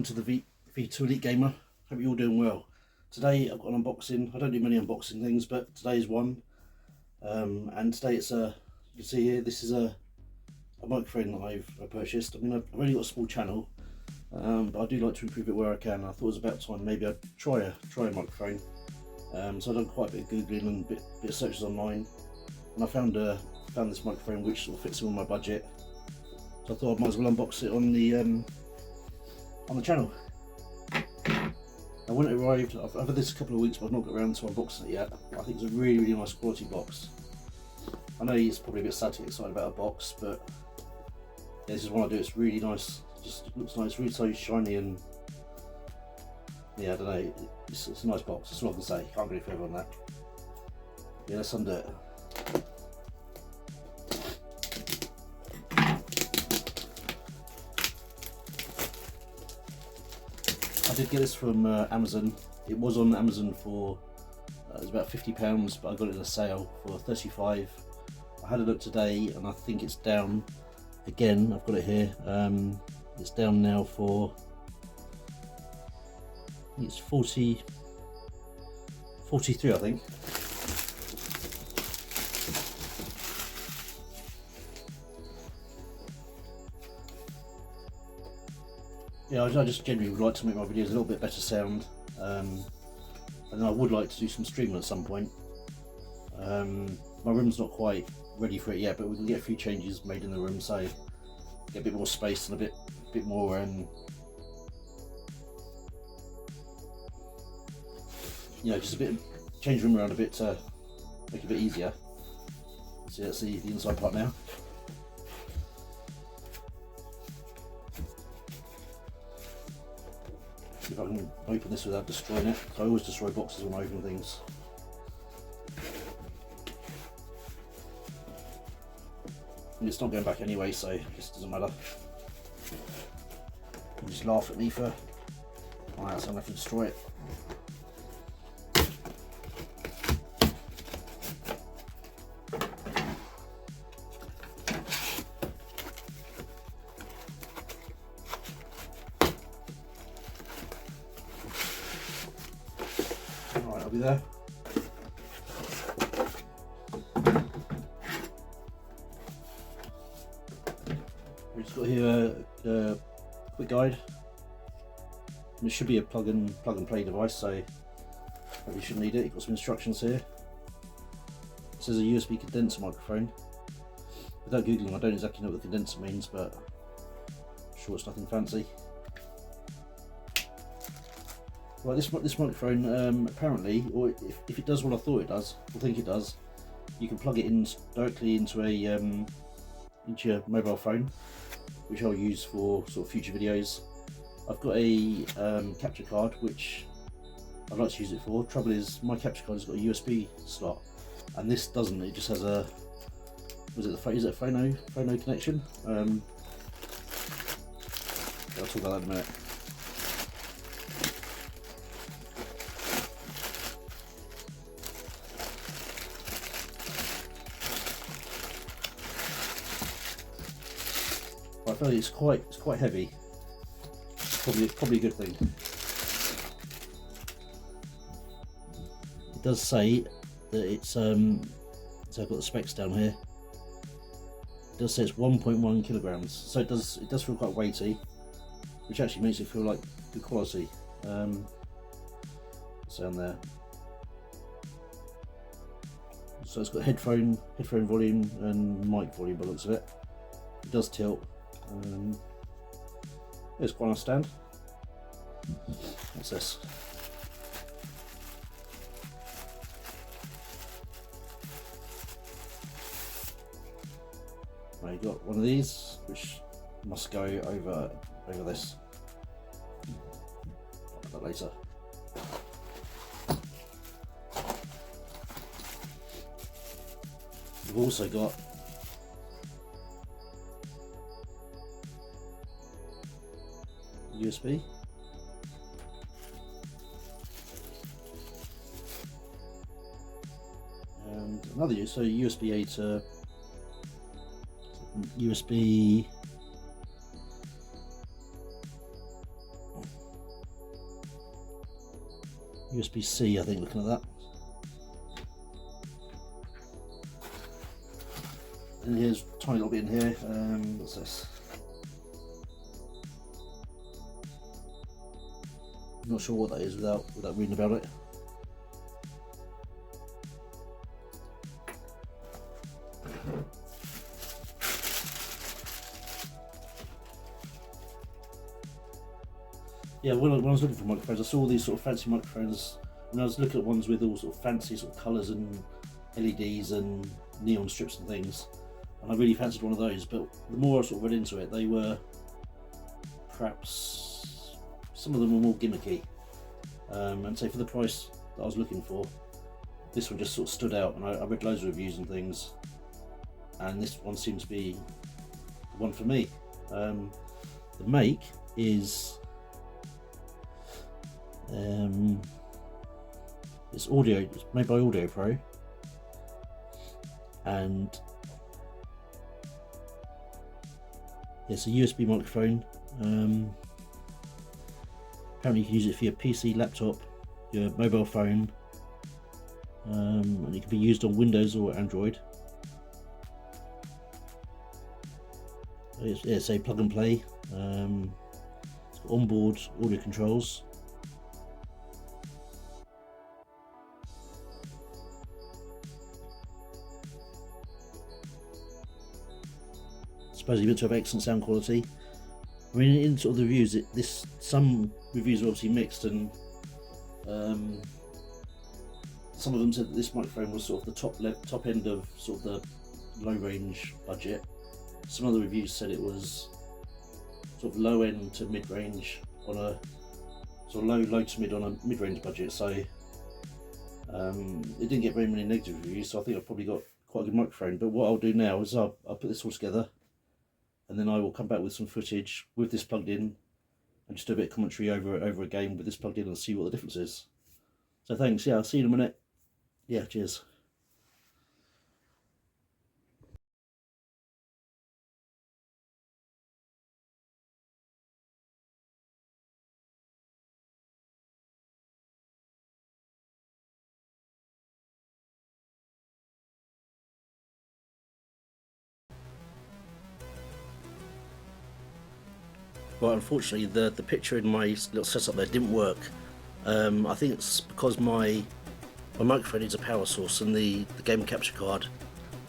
to the V2 Elite Gamer. Hope you're all doing well. Today I've got an unboxing. I don't do many unboxing things, but today's one. And today it's you can see here, this is a microphone that I've purchased. I mean, I've only got a small channel, but I do like to improve it where I can. I thought it was about time maybe I'd try a microphone. So I've done quite a bit of googling and a bit of searches online, and I found this microphone which sort of fits in with my budget. So I thought I might as well unbox it on the channel. Now when it arrived, I've had this a couple of weeks, but I've not got around to unboxing it yet. I think it's a really nice quality box. I know it's probably a bit sad to get excited about a box, but yeah, this is what I do. It's really nice. Just looks nice, really so shiny, and yeah, I don't know. It's a nice box. That's all I can say. Can't go any further on that. Yeah, let's undo it. I did get this from Amazon. It was on Amazon for it was about £50, but I got it in a sale for 35. I had a look today, and I think it's down again. I've got it here. It's down now for, I think it's 43, I think. Yeah, I just generally would like to make my videos a little bit better sound, and then I would like to do some streaming at some point. My room's not quite ready for it yet, but we can get a few changes made in the room, so get a bit more space and a bit more you know, just a bit, change the room around a bit to make it a bit easier. So let's see the inside part now. See if I can open this without destroying it. I always destroy boxes when I open things. And it's not going back anyway, so it just doesn't matter. You just laugh at me for, alright, so I'm going to have to destroy it. Alright, I'll be there. We've just got here a quick guide. And it should be a plug and play device, so probably shouldn't need it. You've got some instructions here. It says a USB condenser microphone. Without googling, I don't exactly know what the condenser means, but I'm sure it's nothing fancy. Right, this microphone apparently, or if it does what I thought it does, I think it does, you can plug it in directly into your mobile phone, which I'll use for sort of future videos. I've got a capture card which I'd like to use it for. Trouble is, my capture card has got a USB slot, and this doesn't. It just has a, is it a phono connection? I'll talk about that in a minute. I feel like it's quite heavy. Probably a good thing. It does say that it's so I've got the specs down here. It does say it's 1.1 kilograms, so it does feel quite weighty, which actually makes it feel like good quality. It's down there. So it's got headphone volume and mic volume by the looks of it. It does tilt. It's quite a nice stand. What's this? Well, you got one of these, which must go over this. I'll put that later. We've also got USB. And another USB-A to USB USB-C, I think, looking at that. And here's a tiny little bit in here. What's this? I'm not sure what that is without reading about it. Yeah, when I was looking for microphones, I saw all these sort of fancy microphones, and I was looking at ones with all sort of fancy sort of colours and LEDs and neon strips and things, and I really fancied one of those. But the more I sort of read into it, they were perhaps, some of them were more gimmicky, and so for the price that I was looking for, this one just sort of stood out. And I read loads of reviews and things, and this one seems to be the one for me. The make is it's made by Audio Pro, and it's a USB microphone. Apparently you can use it for your PC, laptop, your mobile phone, and it can be used on Windows or Android. It's a plug and play. It's got onboard audio controls. Supposedly meant to have excellent sound quality. I mean, in sort of the reviews, some reviews are obviously mixed, and some of them said that this microphone was sort of the top end of sort of the low range budget. Some other reviews said it was sort of low end to mid range on a sort of low to mid on a mid range budget. So it didn't get very many negative reviews. So I think I've probably got quite a good microphone. But what I'll do now is I'll put this all together, and then I will come back with some footage with this plugged in, and just do a bit of commentary over a game with this plugged in, and see what the difference is. So thanks. Yeah, I'll see you in a minute. Yeah, cheers. Well, unfortunately, the picture in my little setup there didn't work. I think it's because my microphone needs a power source, and the game capture card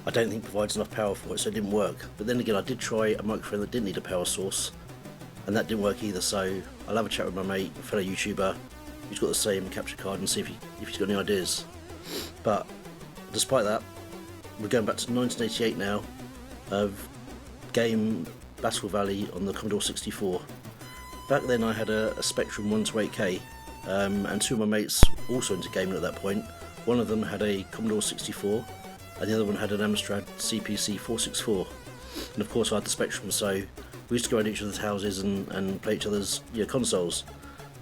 I don't think provides enough power for it, so it didn't work. But then again, I did try a microphone that didn't need a power source, and that didn't work either. So I'll have a chat with my mate, a fellow YouTuber, who's got the same capture card, and see if he's got any ideas. But despite that, we're going back to 1988 now, of game Battle Valley on the Commodore 64. Back then I had a Spectrum 128K, and two of my mates also into gaming at that point. One of them had a Commodore 64, and the other one had an Amstrad CPC 464. And of course I had the Spectrum, so we used to go around each other's houses and play each other's consoles.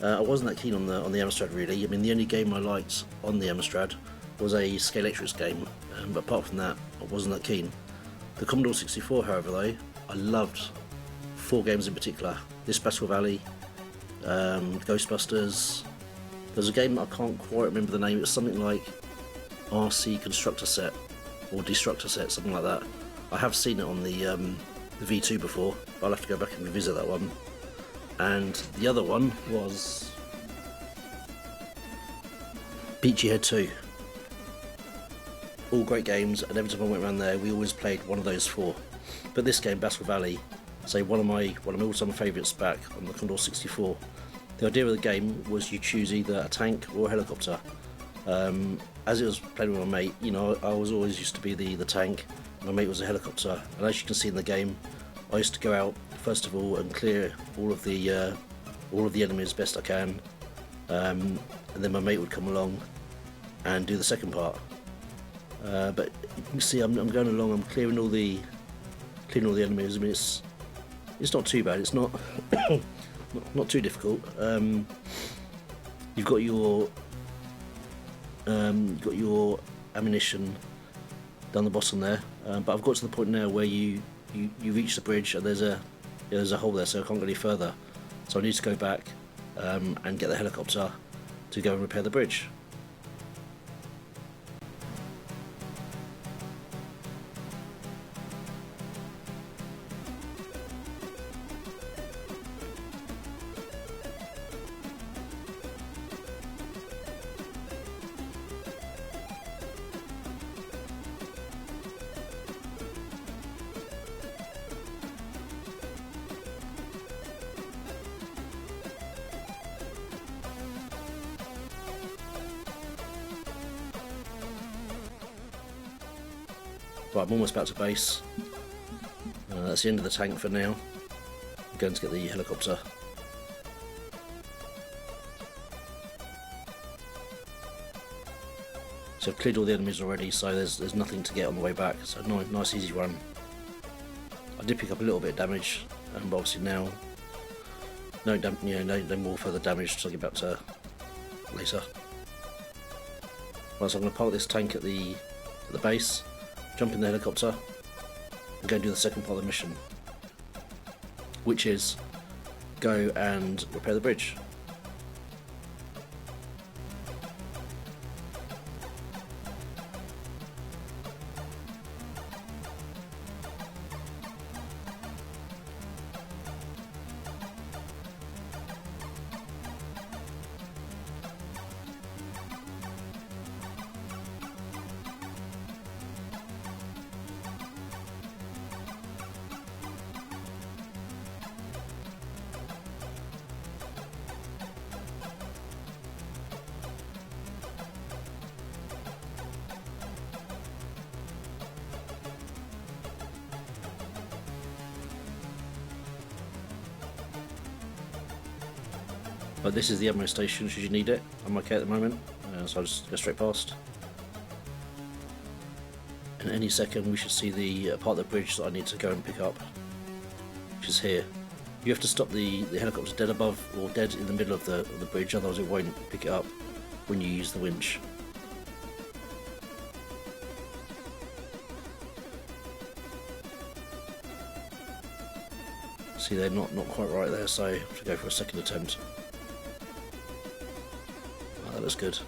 I wasn't that keen on the Amstrad really. I mean, the only game I liked on the Amstrad was a Scalextric game, but apart from that I wasn't that keen. The Commodore 64, however, though, I loved 4 games in particular. This Battle Valley, Ghostbusters. There's a game I can't quite remember the name. It was something like RC Constructor Set or Destructor Set, something like that. I have seen it on the V2 before, but I'll have to go back and revisit that one. And the other one was Beachy Head 2. All great games, and every time I went around there we always played one of those 4. But this game, Battle Valley, say one of my all-time favourites back on the Commodore 64. The idea of the game was you choose either a tank or a helicopter. As it was playing with my mate, I was always used to be the tank, my mate was a helicopter, and as you can see in the game, I used to go out first of all and clear all of the enemies best I can, and then my mate would come along and do the second part. But you can see I'm going along, I'm clearing all the enemies. I mean, it's not too bad. It's not not too difficult. You've got your ammunition down the bottom there, but I've got to the point now where you reach the bridge and there's a hole there, so I can't go any further. So I need to go back and get the helicopter to go and repair the bridge. Right, I'm almost back to base. That's the end of the tank for now. I'm going to get the helicopter. So I've cleared all the enemies already, so there's nothing to get on the way back. So nice easy run. I did pick up a little bit of damage, but obviously now no more further damage to get back to later. Right, so I'm going to park this tank at the base, jump in the helicopter, and go and do the second part of the mission, which is go and repair the bridge. But this is the ammo station should you need it. I'm okay at the moment, so I'll just go straight past. In any second we should see the part of the bridge that I need to go and pick up, which is here. You have to stop the helicopter dead above or dead in the middle of the bridge, otherwise it won't pick it up when you use the winch. See, they're not quite right there, so I have to go for a second attempt. That looks good.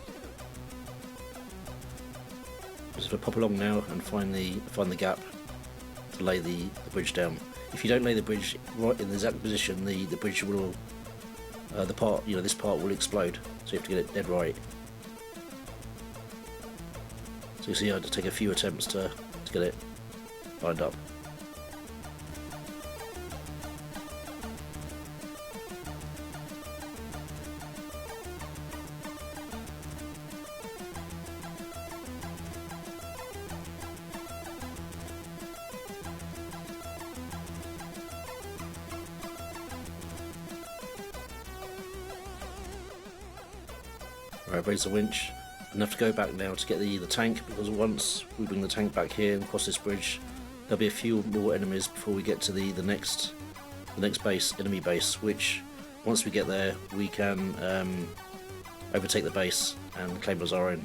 Just going to pop along now and find the gap to lay the bridge down. If you don't lay the bridge right in the exact position, the bridge will this part will explode. So you have to get it dead right. So you see, I had to take a few attempts to get it lined up. Right, raise the winch, and have to go back now to get the tank, because once we bring the tank back here and cross this bridge, there'll be a few more enemies before we get to the next base, enemy base, which once we get there we can overtake the base and claim it as our own.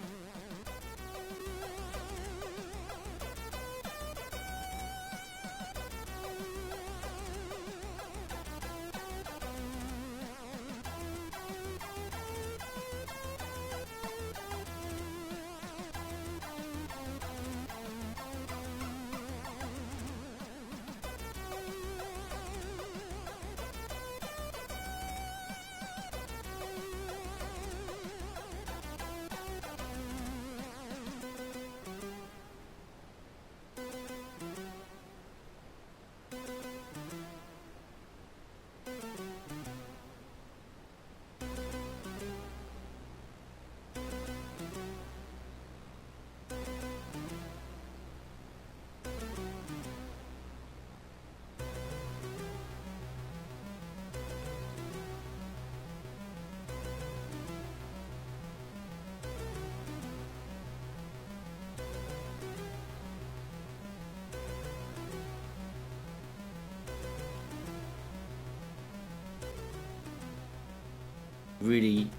Really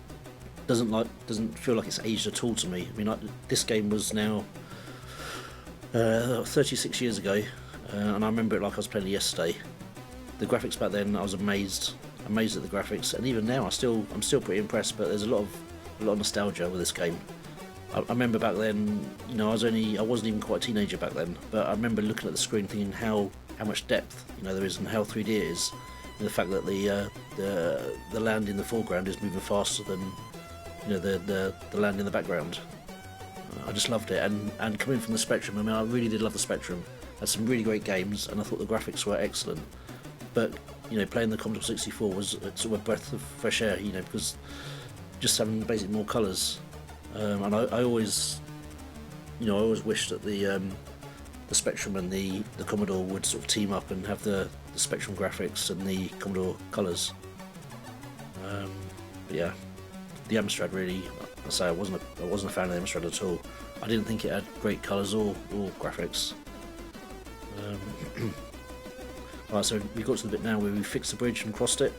doesn't feel like it's aged at all to me. I mean, this game was now 36 years ago, and I remember it like I was playing it yesterday. The graphics back then, I was amazed at the graphics, and even now I'm still pretty impressed. But there's a lot of a lot of nostalgia with this game. I remember back then, you know, I wasn't even quite a teenager back then, but I remember looking at the screen thinking how much depth, you know, there is and how 3D it is, and the fact that the land in the foreground is moving faster than, you know, the land in the background. I just loved it, and coming from the Spectrum, I mean, I really did love the Spectrum. Had some really great games, and I thought the graphics were excellent. But you know, playing the Commodore 64 was sort of a breath of fresh air, you know, because just having basically more colours. And I always, you know, I always wished that the Spectrum and the Commodore would sort of team up and have the Spectrum graphics and the Commodore colours. But yeah, the Amstrad really, I say I wasn't a fan of the Amstrad at all. I didn't think it had great colours or graphics. Right, so we got to the bit now where we fixed the bridge and crossed it.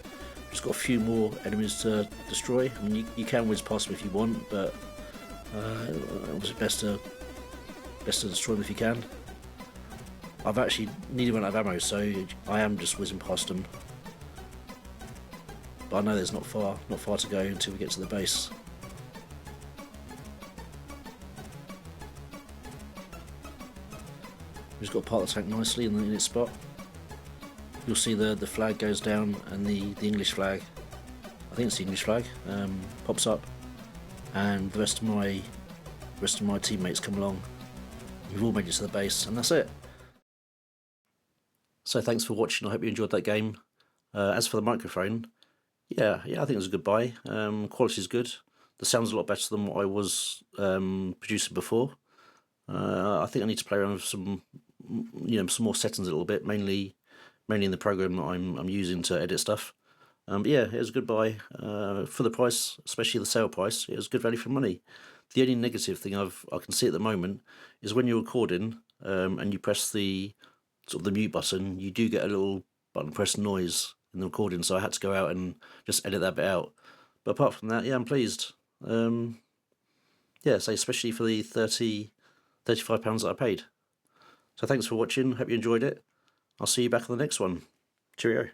Just got a few more enemies to destroy. I mean, you can whiz past them if you want, but obviously best to destroy them if you can. I've actually nearly run out of ammo, so I am just whizzing past them. But I know there's not far to go until we get to the base. We've just got to park the tank nicely in its spot. You'll see the flag goes down and the English flag, I think it's the English flag, pops up, and the rest of my teammates come along. We've all made it to the base, and that's it. So thanks for watching. I hope you enjoyed that game. As for the microphone, yeah, I think it was a good buy. Quality is good. The sound's a lot better than what I was producing before. I think I need to play around with some more settings a little bit, mainly in the program that I'm using to edit stuff. But yeah, it was a good buy for the price, especially the sale price. It was good value for money. The only negative thing I can see at the moment is when you're recording and you press the sort of the mute button, you do get a little button press noise in the recording. So I had to go out and just edit that bit out. But apart from that, yeah, I'm pleased. Yeah, so especially for the £35 that I paid. So thanks for watching. Hope you enjoyed it. I'll see you back on the next one. Cheerio.